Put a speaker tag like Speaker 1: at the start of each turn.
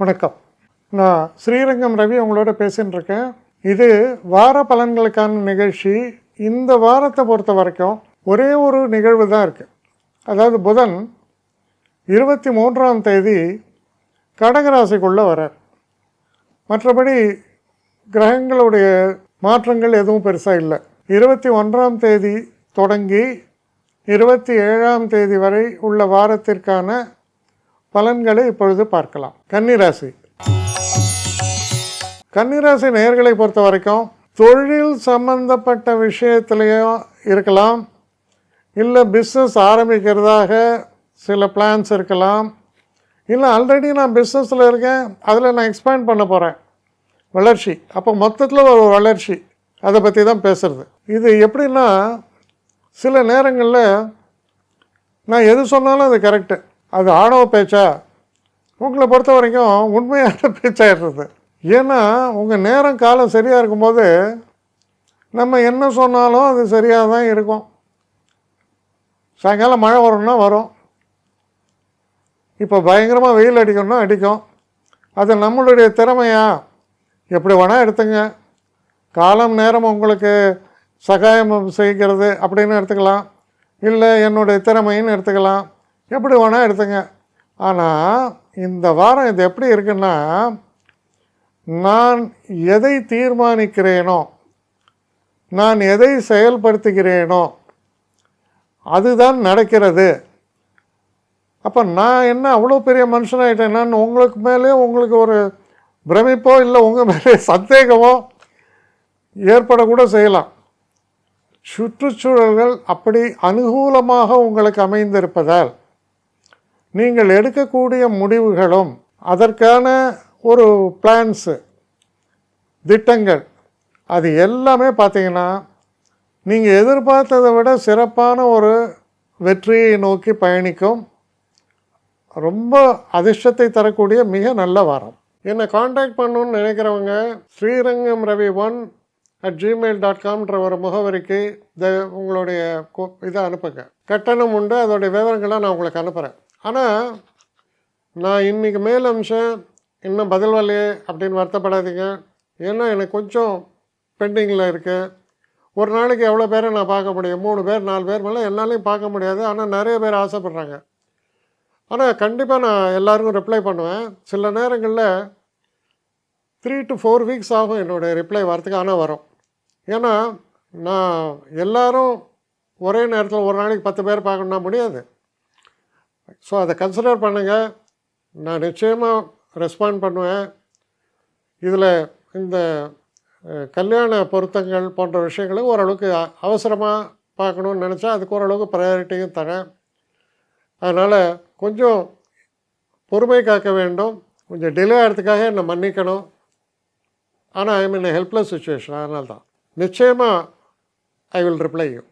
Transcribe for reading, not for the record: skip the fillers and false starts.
Speaker 1: வணக்கம். நான் ஸ்ரீரங்கம் ரவி உங்களோட பேசின்னு இருக்கேன். இது வார பலன்களுக்கான நிகழ்ச்சி. இந்த வாரத்தை பொறுத்த வரைக்கும் ஒரே ஒரு நிகழ்வு தான் இருக்குது. அதாவது புதன் 23ஆம் தேதி கடகராசிக்குள்ளே வரார். மற்றபடி கிரகங்களுடைய மாற்றங்கள் எதுவும் பெருசாக இல்லை. 21ஆம் தேதி தொடங்கி 27ஆம் தேதி வரை உள்ள வாரத்திற்கான பலன்களை இப்பொழுது பார்க்கலாம். கன்னிராசி நேயர்களை பொறுத்த வரைக்கும் தொழில் சம்பந்தப்பட்ட விஷயத்துலேயும் இருக்கலாம், இல்லை பிஸ்னஸ் ஆரம்பிக்கிறதாக சில பிளான்ஸ் இருக்கலாம், இல்லை ஆல்ரெடி நான் பிஸ்னஸில் இருக்கேன், அதில் நான் எக்ஸ்பேண்ட் பண்ண போகிறேன், வளர்ச்சி. அப்போ மொத்தத்தில் ஒரு வளர்ச்சி, அதை பற்றி தான் பேசுகிறது. இது எப்படின்னா, சில நேரங்களில் நான் எது சொன்னாலும் அது கரெக்டு, அது ஆணவ பேச்சா உங்களை பொறுத்த வரைக்கும் உண்மையான பேச்சாகிடுறது. ஏன்னா உங்கள் நேரம் காலம் சரியாக இருக்கும்போது நம்ம என்ன சொன்னாலும் அது சரியாக தான் இருக்கும். சாயங்காலம் மழை வரும்னா வரும், இப்போ பயங்கரமாக வெயில் அடிக்கணும்னா அடிக்கும். அது நம்மளுடைய திறமையா எப்படி வேணால் எடுத்துங்க. காலம் நேரம் உங்களுக்கு சகாயம் செய்கிறது அப்படின்னு எடுத்துக்கலாம், இல்லை என்னுடைய திறமைன்னு எடுத்துக்கலாம், எப்படி வேணால் எடுத்துங்க. ஆனால் இந்த வாரம் இது எப்படி இருக்குன்னா, நான் எதை தீர்மானிக்கிறேனோ, நான் எதை செயல்படுத்துகிறேனோ அதுதான் நடக்கிறது. அப்போ நான் என்ன அவ்வளோ பெரிய மனுஷனாகிட்டேன், உங்களுக்கு மேலே உங்களுக்கு ஒரு பிரமிப்போ இல்லை உங்கள் மேலே சந்தேகமோ ஏற்படக்கூட செய்யலாம். சுற்றுச்சூழல்கள் அப்படி அனுகூலமாக உங்களுக்கு அமைந்திருப்பதால் நீங்கள் எடுக்கக்கூடிய முடிவுகளும் அதற்கான ஒரு பிளான்ஸு திட்டங்கள் அது எல்லாமே பார்த்தீங்கன்னா நீங்கள் எதிர்பார்த்ததை விட சிறப்பான ஒரு வெற்றியை நோக்கி பயணிக்கும். ரொம்ப அதிர்ஷ்டத்தை தரக்கூடிய மிக நல்ல வாரம். என்னை காண்டாக்ட் பண்ணணுன்னு நினைக்கிறவங்க srirangam.ravi1@gmail.com ஒரு முகவரிக்கு உங்களுடைய இதை அனுப்புங்க. கட்டணம் உண்டு, அதோடைய விவரங்களை நான் உங்களுக்கு அனுப்புகிறேன். ஆனால் நான் இன்றைக்கி மேல் அம்சம் இன்னும் பதில் வரலையே அப்படின்னு வருத்தப்படாதீங்க. ஏன்னா எனக்கு கொஞ்சம் பெண்டிங்கில் இருக்குது. ஒரு நாளைக்கு எவ்வளோ பேரை நான் பார்க்க முடியும்? 3 பேர் 4 பேர் மேலே என்னாலையும் பார்க்க முடியாது. ஆனால் நிறைய பேர் ஆசைப்பட்றாங்க. ஆனால் கண்டிப்பாக நான் எல்லாருக்கும் ரிப்ளை பண்ணுவேன். சில நேரங்களில் 3 to 4 வீக்ஸ் ஆகும் என்னுடைய ரிப்ளை வரத்துக்கு. ஆனால் வரும். ஏன்னா நான் எல்லோரும் ஒரே நேரத்தில் ஒரு நாளைக்கு 10 பேர் பார்க்கணுன்னா முடியாது. ஸோ அதை கன்சிடர் பண்ணுங்கள். நான் நிச்சயமாக ரெஸ்பாண்ட் பண்ணுவேன். இதில் இந்த கல்யாண பொருத்தங்கள் போன்ற விஷயங்களை ஓரளவுக்கு அவசரமாக பார்க்கணுன்னு நினச்சா அதுக்கு ஓரளவுக்கு ப்ரையாரிட்டியும் தரேன். அதனால் கொஞ்சம் பொறுமை காக்க வேண்டும். கொஞ்சம் டிலே ஆகிறதுக்காக என்னை மன்னிக்கணும். ஆனால் ஐ மீன் ஹெல்ப்லெஸ் சுச்சுவேஷன். அதனால தான் நிச்சயமாக ஐ வில் ரிப்ளை யூ.